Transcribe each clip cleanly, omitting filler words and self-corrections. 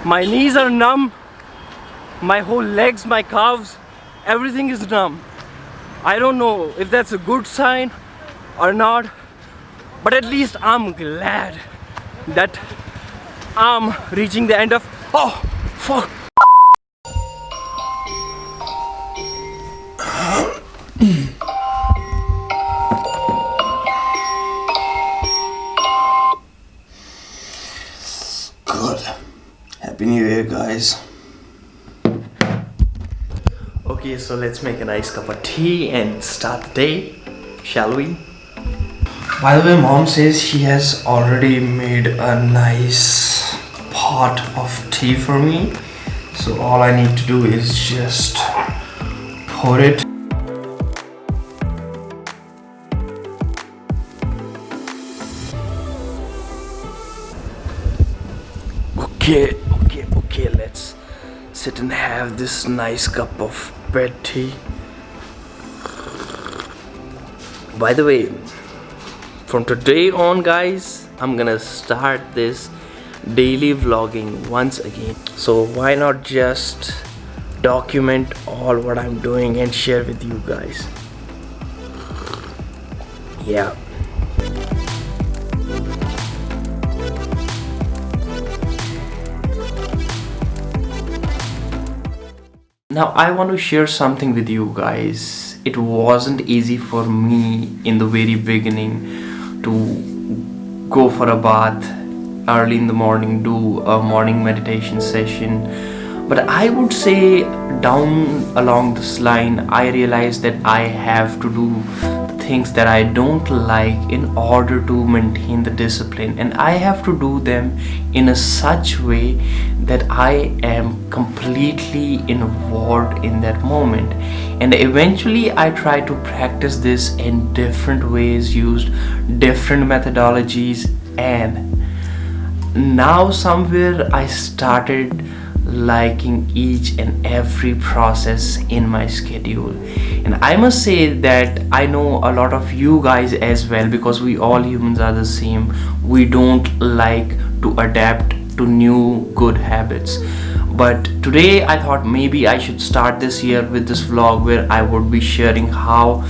My knees are numb, my whole legs, my calves, everything is numb. I don't know if that's a good sign or not, but at least I'm glad that I'm reaching the end of. Oh, fuck. Good. Happy New Year, guys. Okay, so let's make a nice cup of tea and start the day, shall we? By the way, mom says she has already made a nice pot of tea for me. So all I need to do is just pour it. Okay, let's sit and have this nice cup of bed tea. By the way, from today on, guys, I'm gonna start this daily vlogging once again. So why not just document all what I'm doing and share with you guys? Yeah. Now I want to share something with you guys. It wasn't easy for me in the very beginning to go for a bath early in the morning, do a morning meditation session. But I would say down along this line, I realized that I have to do things that I don't like in order to maintain the discipline, and I have to do them in a such way that I am completely involved in that moment. And eventually I try to practice this in different ways, used different methodologies, and now somewhere I started liking each and every process in my schedule. And I must say that I know a lot of you guys as well, because we all humans are the same. We don't like to adapt to new good habits. But today I thought maybe I should start this year with this vlog where I would be sharing how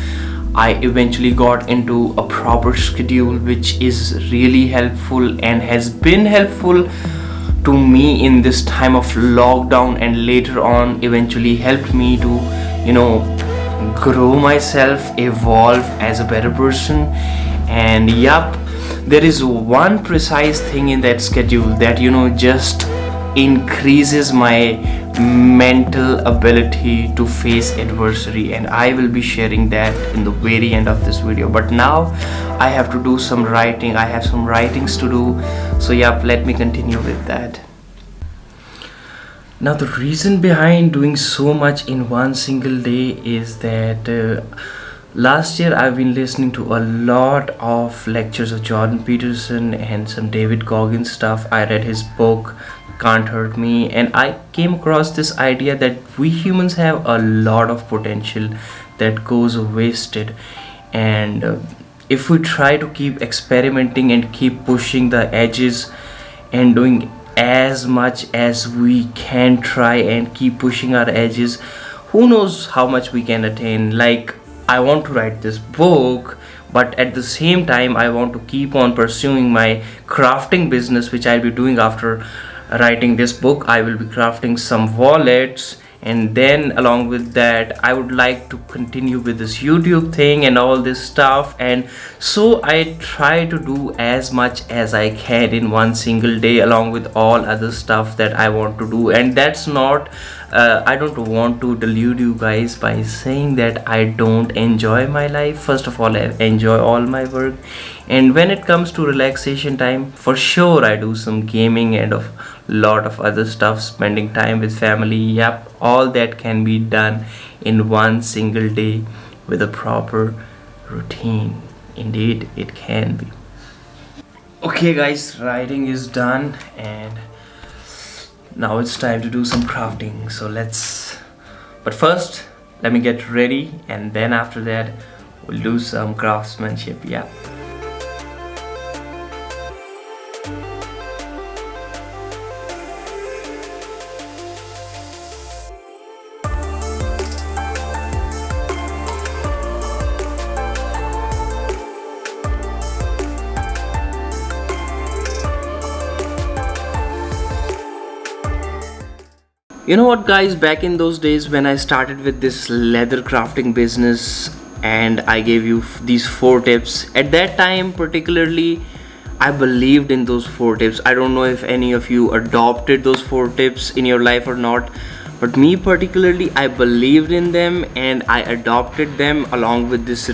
I eventually got into a proper schedule, which is really helpful and has been helpful to me in this time of lockdown, and later on eventually helped me to, grow myself, evolve as a better person. And yup, there is one precise thing in that schedule that just increases my mental ability to face adversity, and I will be sharing that in the very end of this video. But now I have to do some writing. I have some writings to do, so yep, let me continue with that. Now the reason behind doing so much in one single day is that last year I've been listening to a lot of lectures of Jordan Peterson and some David Goggins stuff. I read his book Can't Hurt Me, and I came across this idea that we humans have a lot of potential that goes wasted, and if we try to keep experimenting and keep pushing the edges and doing as much as we can, try and keep pushing our edges, who knows how much we can attain. Like, I want to write this book, but at the same time I want to keep on pursuing my crafting business, which I'll be doing after writing this book. I will be crafting some wallets, and then along with that I would like to continue with this YouTube thing and all this stuff. And so I try to do as much as I can in one single day, along with all other stuff that I want to do. And that's not I don't want to delude you guys by saying that I don't enjoy my life. First of all, I enjoy all my work, and when it comes to relaxation time, for sure I do some gaming and a lot of other stuff, spending time with family. Yep, all that can be done in one single day with a proper routine. Indeed, it can be. Okay guys, writing is done, and now it's time to do some crafting. So but first let me get ready, and then after that we'll do some craftsmanship. Yeah. You know what, guys, back in those days when I started with this leather crafting business and I gave you these 4 tips, at that time particularly I believed in those 4 tips. I don't know if any of you adopted those 4 tips in your life or not, but me particularly, I believed in them and I adopted them along with this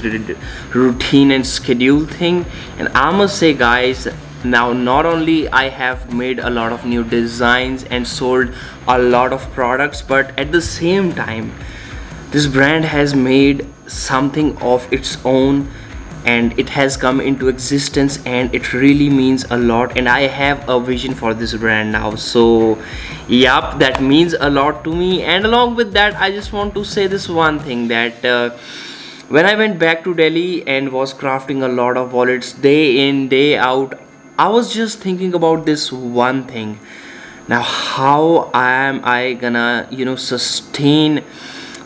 routine and schedule thing. And I must say, guys, now not only I have made a lot of new designs and sold a lot of products, but at the same time this brand has made something of its own, and it has come into existence, and it really means a lot, and I have a vision for this brand now. So yup, that means a lot to me. And along with that, I just want to say this one thing, that when I went back to Delhi and was crafting a lot of wallets day in day out, I was just thinking about this one thing. Now how am I gonna sustain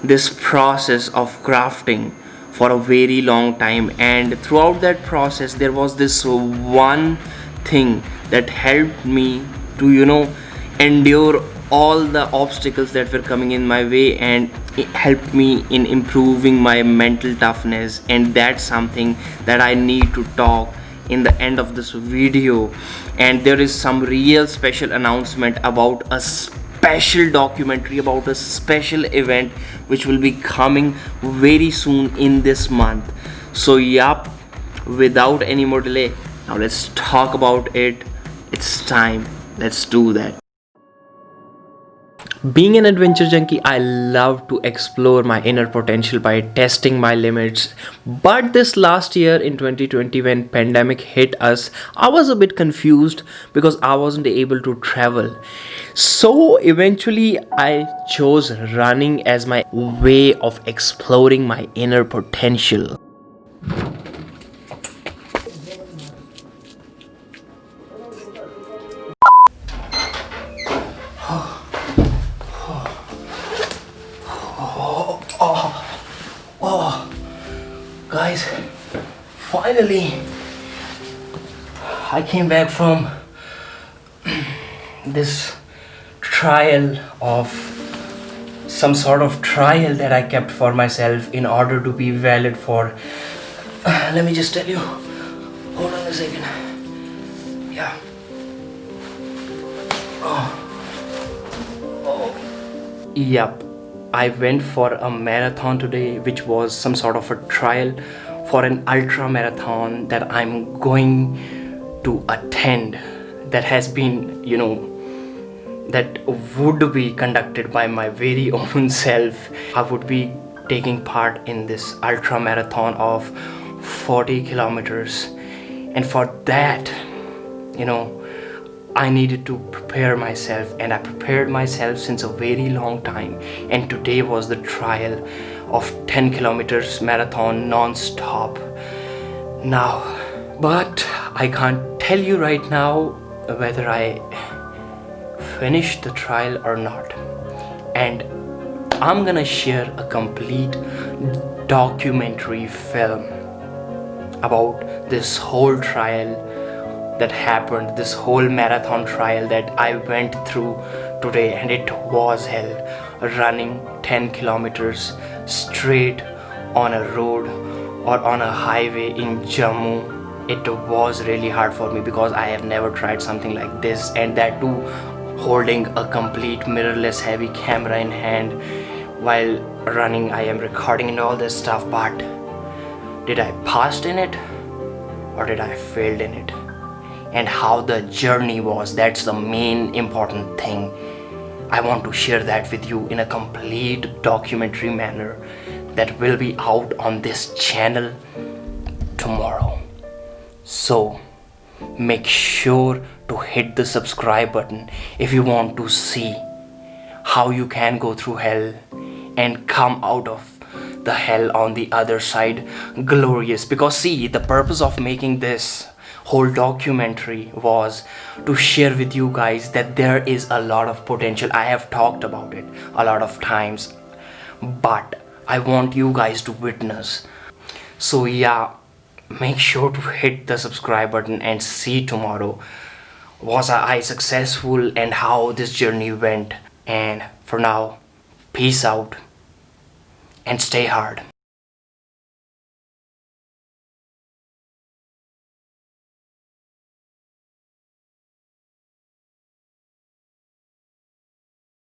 this process of crafting for a very long time? And throughout that process there was this one thing that helped me to endure all the obstacles that were coming in my way, and it helped me in improving my mental toughness. And that's something that I need to talk in the end of this video. And there is some real special announcement about a special documentary, about a special event which will be coming very soon in this month. So yup, without any more delay, now let's talk about it. It's time, let's do that. Being an adventure junkie, I love to explore my inner potential by testing my limits. But this last year in 2020, when pandemic hit us, I was a bit confused because I wasn't able to travel. So eventually I chose running as my way of exploring my inner potential. Guys, finally I came back from this trial of some sort of trial that I kept for myself in order to be valid for let me just tell you, hold on a second. Yeah. Yup, I went for a marathon today, which was some sort of a trial for an ultra marathon that I'm going to attend, that has been, that would be conducted by my very own self. I would be taking part in this ultra marathon of 40 kilometers, and for that, I needed to prepare myself, and I prepared myself since a very long time. And today was the trial of 10 kilometers marathon non-stop. Now, but I can't tell you right now whether I finished the trial or not. And I'm gonna share a complete documentary film about this whole trial that happened, this whole marathon trial that I went through today. And it was hell, running 10 kilometers straight on a road or on a highway in Jammu. It was really hard for me because I have never tried something like this, and that too holding a complete mirrorless heavy camera in hand while running. I am recording and all this stuff, but did I pass in it or did I failed in it? And how the journey was, that's the main important thing. I want to share that with you in a complete documentary manner that will be out on this channel tomorrow. So make sure to hit the subscribe button if you want to see how you can go through hell and come out of the hell on the other side glorious. Because see, the purpose of making this whole documentary was to share with you guys that there is a lot of potential. I have talked about it a lot of times, but I want you guys to witness. So yeah, make sure to hit the subscribe button and see tomorrow was I successful and how this journey went. And for now, peace out and stay hard.